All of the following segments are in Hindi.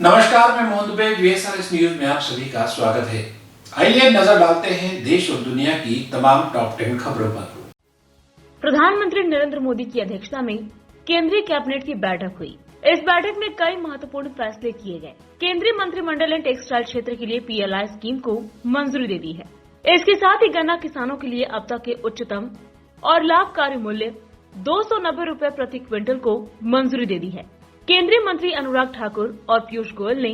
नमस्कार, मैं मोहन दुबे। VSRS न्यूज में आप सभी का स्वागत है। आइए नजर डालते हैं देश और दुनिया की तमाम टॉप 10 खबरों पर। प्रधानमंत्री नरेंद्र मोदी की अध्यक्षता में केंद्रीय कैबिनेट की बैठक हुई। इस बैठक में कई महत्वपूर्ण फैसले किए गए। केंद्रीय मंत्रिमंडल ने टेक्सटाइल क्षेत्र के लिए PLI स्कीम को मंजूरी दे दी है। इसके साथ ही गन्ना किसानों के लिए अब तक के उच्चतम और लाभकारी मूल्य 290 रुपए प्रति क्विंटल को मंजूरी दे दी है। केंद्रीय मंत्री अनुराग ठाकुर और पीयूष गोयल ने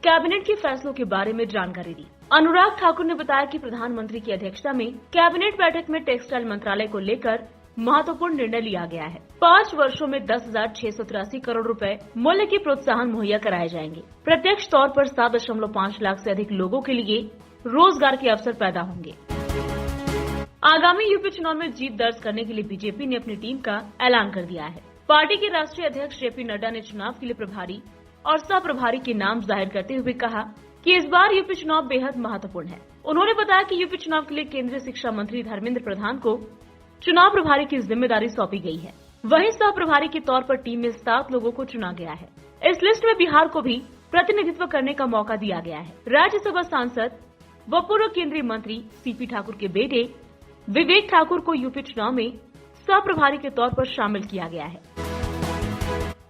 कैबिनेट के फैसलों के बारे में जानकारी दी। अनुराग ठाकुर ने बताया कि प्रधानमंत्री की अध्यक्षता में कैबिनेट बैठक में टेक्सटाइल मंत्रालय को लेकर महत्वपूर्ण निर्णय लिया गया है। 5 वर्षों में 10,683 करोड़ रुपए मूल्य के प्रोत्साहन मुहैया कराए जाएंगे। प्रत्यक्ष तौर पर 7.5 लाख से अधिक लोगों के लिए रोजगार के अवसर पैदा होंगे। आगामी यूपी चुनाव में जीत दर्ज करने के लिए बीजेपी ने अपनी टीम का ऐलान कर दिया है। पार्टी के राष्ट्रीय अध्यक्ष JP नड्डा ने चुनाव के लिए प्रभारी और सह प्रभारी के नाम जाहिर करते हुए कहा कि इस बार यूपी चुनाव बेहद महत्वपूर्ण है। उन्होंने बताया कि यूपी चुनाव के लिए केंद्रीय शिक्षा मंत्री धर्मेंद्र प्रधान को चुनाव प्रभारी की जिम्मेदारी सौंपी गई है। वहीं सह प्रभारी के तौर पर टीम में 7 लोगों को चुना गया है। इस लिस्ट में बिहार को भी प्रतिनिधित्व करने का मौका दिया गया है। राज्यसभा सांसद व पूर्व केंद्रीय मंत्री CP ठाकुर के बेटे विवेक ठाकुर को यूपी चुनाव में सह प्रभारी के तौर पर शामिल किया गया है।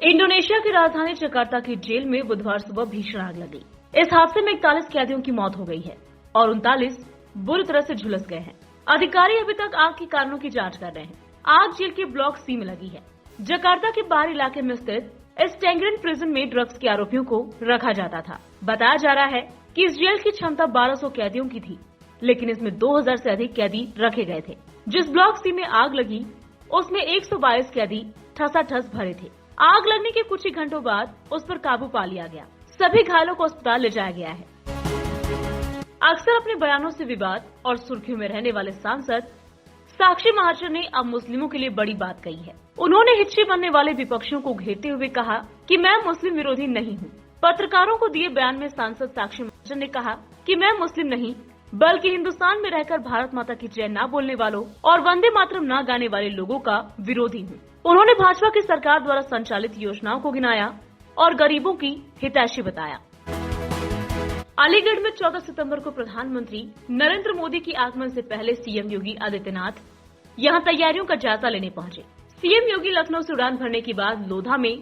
इंडोनेशिया की राजधानी जकार्ता की जेल में बुधवार सुबह भीषण आग लगी। इस हादसे में 41 कैदियों की मौत हो गई है और 39 बुरी तरह से झुलस गए हैं। अधिकारी अभी तक आग के कारणों की जांच कर रहे हैं। आग जेल के ब्लॉक C में लगी है। जकार्ता के बाहरी इलाके में स्थित इस टेंगरन प्रिजन में ड्रग्स के आरोपियों को रखा जाता था। बताया जा रहा है कि इस जेल की क्षमता 1200 कैदियों की थी, लेकिन इसमें 2000 से अधिक कैदी रखे गए थे। जिस ब्लॉक C में आग लगी उसमें 122 कैदी ठसाठस भरे थे। आग लगने के कुछ ही घंटों बाद उस पर काबू पा लिया गया। सभी घायलों को अस्पताल ले जाया गया है। अक्सर अपने बयानों से विवाद और सुर्खियों में रहने वाले सांसद साक्षी महाजन ने अब मुस्लिमों के लिए बड़ी बात कही है। उन्होंने हिच्ची बनने वाले विपक्षियों को घेरते हुए कहा कि मैं मुस्लिम विरोधी नहीं हूँ। पत्रकारों को दिए बयान में सांसद साक्षी महाजन ने कहा कि मैं मुस्लिम नहीं बल्कि हिंदुस्तान में रहकर भारत माता की जय न बोलने वालों और वंदे मातरम न गाने वाले लोगों का विरोधी हूँ। उन्होंने भाजपा की सरकार द्वारा संचालित योजनाओं को गिनाया और गरीबों की हितैषी बताया। अलीगढ़ में 14 सितंबर को प्रधानमंत्री नरेंद्र मोदी के आगमन से पहले CM योगी आदित्यनाथ यहां तैयारियों का जायजा लेने पहुंचे। CM योगी लखनऊ से उड़ान भरने के बाद लोधा में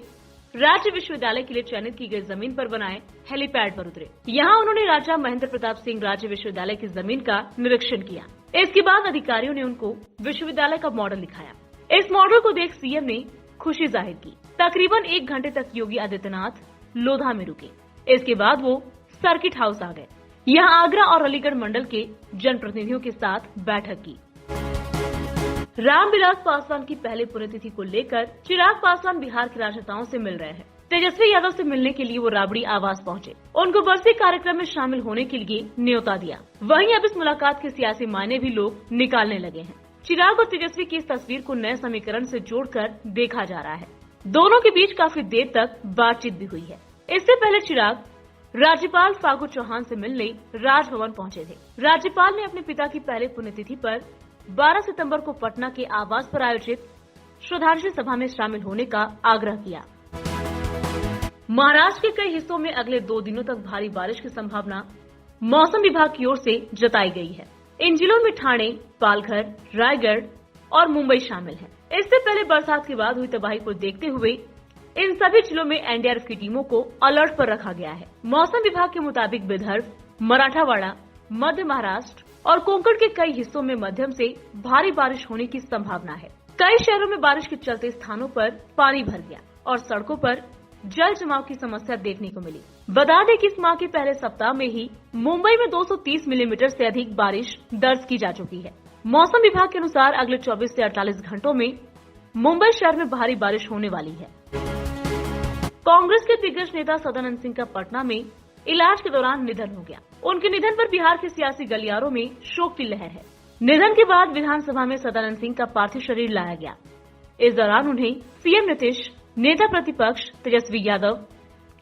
राज्य विश्वविद्यालय के लिए चयनित की गई जमीन पर बनाए हेलीपैड पर उतरे। यहाँ उन्होंने राजा महेंद्र प्रताप सिंह राज्य विश्वविद्यालय की जमीन का निरीक्षण किया। इसके बाद अधिकारियों ने उनको विश्वविद्यालय का मॉडल दिखाया। इस मॉडल को देख CM ने खुशी जाहिर की। तकरीबन 1 घंटे तक योगी आदित्यनाथ लोधा में रुके। इसके बाद वो सर्किट हाउस आ गए। यहाँ आगरा और अलीगढ़ मंडल के जनप्रतिनिधियों के साथ बैठक की। रामविलास पासवान की पहली पुण्यतिथि को लेकर चिराग पासवान बिहार के राजनेताओं से मिल रहे हैं। तेजस्वी यादव से मिलने के लिए वो राबड़ी आवास पहुंचे। उनको बरसी कार्यक्रम में शामिल होने के लिए न्योता दिया। वहीं अब इस मुलाकात के सियासी मायने भी लोग निकालने लगे हैं। चिराग और तेजस्वी की इस तस्वीर को नए समीकरण से जोड़कर देखा जा रहा है। दोनों के बीच काफी देर तक बातचीत भी हुई है। इससे पहले चिराग राज्यपाल फागू चौहान से मिलने राजभवन पहुंचे थे। राज्यपाल ने अपने पिता की पहली पुण्यतिथि पर 12 सितंबर को पटना के आवास पर आयोजित श्रद्धांजलि सभा में शामिल होने का आग्रह किया। महाराष्ट्र के कई हिस्सों में अगले 2 दिनों तक भारी बारिश की संभावना मौसम विभाग की ओर से जताई गई है। इन जिलों में ठाणे, पालघर, रायगढ़ और मुंबई शामिल है। इससे पहले बरसात के बाद हुई तबाही को देखते हुए इन सभी जिलों में NDRF की टीमों को अलर्ट पर रखा गया है। मौसम विभाग के मुताबिक विदर्भ, मराठावाड़ा, मध्य महाराष्ट्र और कोंकण के कई हिस्सों में मध्यम से भारी बारिश होने की संभावना है। कई शहरों में बारिश के चलते स्थानों पर पानी भर गया और सड़कों पर जल जमाव की समस्या देखने को मिली। बता दें कि इस माह के पहले सप्ताह में ही मुंबई में 230 मिलीमीटर से अधिक बारिश दर्ज की जा चुकी है। मौसम विभाग के अनुसार अगले 24 से 48 घंटों में मुंबई शहर में भारी बारिश होने वाली है। कांग्रेस के दिग्गज नेता सदानंद सिंह का पटना में इलाज के दौरान निधन हो गया। उनके निधन पर बिहार के सियासी गलियारों में शोक की लहर है। निधन के बाद विधानसभा में सदानंद सिंह का पार्थिव शरीर लाया गया। इस दौरान उन्हें CM नीतीश, नेता प्रतिपक्ष तेजस्वी यादव,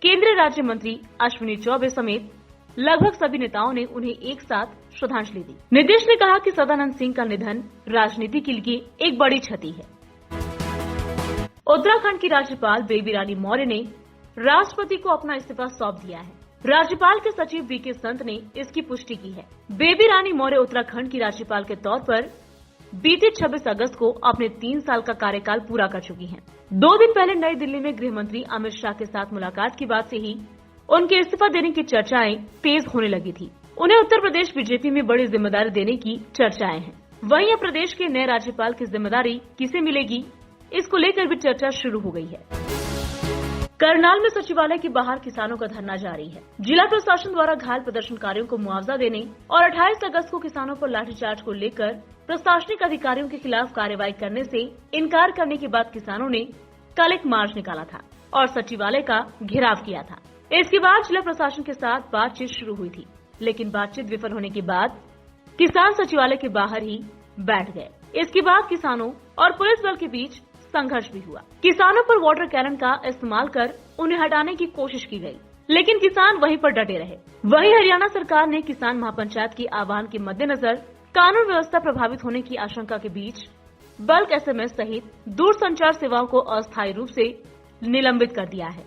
केंद्रीय राज्य मंत्री अश्विनी चौबे समेत लगभग सभी नेताओं ने उन्हें एक साथ श्रद्धांजलि दी। नीतीश ने कहा कि सदानंद सिंह का निधन राजनीति के लिए एक बड़ी क्षति है। उत्तराखंड की राज्यपाल बेबी रानी मौर्य ने राष्ट्रपति को अपना इस्तीफा सौंप दिया है। राज्यपाल के सचिव बीके संत ने इसकी पुष्टि की है। बेबी रानी मौर्य उत्तराखंड की राज्यपाल के तौर पर बीते 26 अगस्त को अपने 3 साल का कार्यकाल पूरा कर चुकी हैं। 2 दिन पहले नई दिल्ली में गृह मंत्री अमित शाह के साथ मुलाकात के बाद से ही उनके इस्तीफा देने की चर्चाएं तेज होने लगी थी। उन्हें उत्तर प्रदेश बीजेपी में बड़ी जिम्मेदारी देने की चर्चाएं हैं। वहीं अब प्रदेश के नए राज्यपाल की जिम्मेदारी किसे मिलेगी, इसको लेकर भी चर्चा शुरू हो गई है। करनाल में सचिवालय के बाहर किसानों का धरना जारी है। जिला प्रशासन द्वारा घायल प्रदर्शनकारियों को मुआवजा देने और 28 अगस्त को किसानों पर लाठीचार्ज को लेकर प्रशासनिक अधिकारियों के खिलाफ कार्रवाई करने से इनकार करने के बाद किसानों ने कल एक मार्च निकाला था और सचिवालय का घेराव किया था। इसके बाद जिला प्रशासन के साथ बातचीत शुरू हुई थी, लेकिन बातचीत विफल होने के बाद किसान सचिवालय के बाहर ही बैठ गए। इसके बाद किसानों और पुलिस बल के बीच संघर्ष भी हुआ। किसानों पर वाटर कैनन का इस्तेमाल कर उन्हें हटाने की कोशिश की गई, लेकिन किसान वहीं पर डटे रहे। वहीं हरियाणा सरकार ने किसान महापंचायत के आह्वान के मद्देनजर कानून व्यवस्था प्रभावित होने की आशंका के बीच बल्क SMS सहित दूरसंचार सेवाओं को अस्थायी रूप से निलंबित कर दिया है।